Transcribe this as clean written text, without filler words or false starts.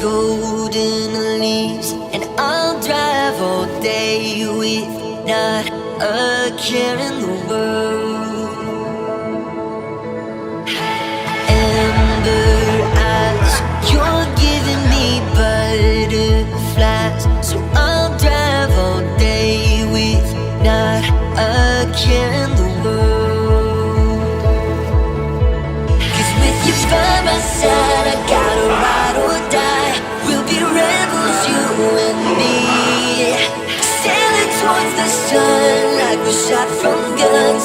golden leaves, and I'll drive all day with not a care in the world. Amber eyes, you're giving me butterflies, so I'll drive all day with not a care in the world. 'Cause with you by my side, I gotta ride or die. We'll be rebels, you and me, sailing towards the sun like we're shot from guns.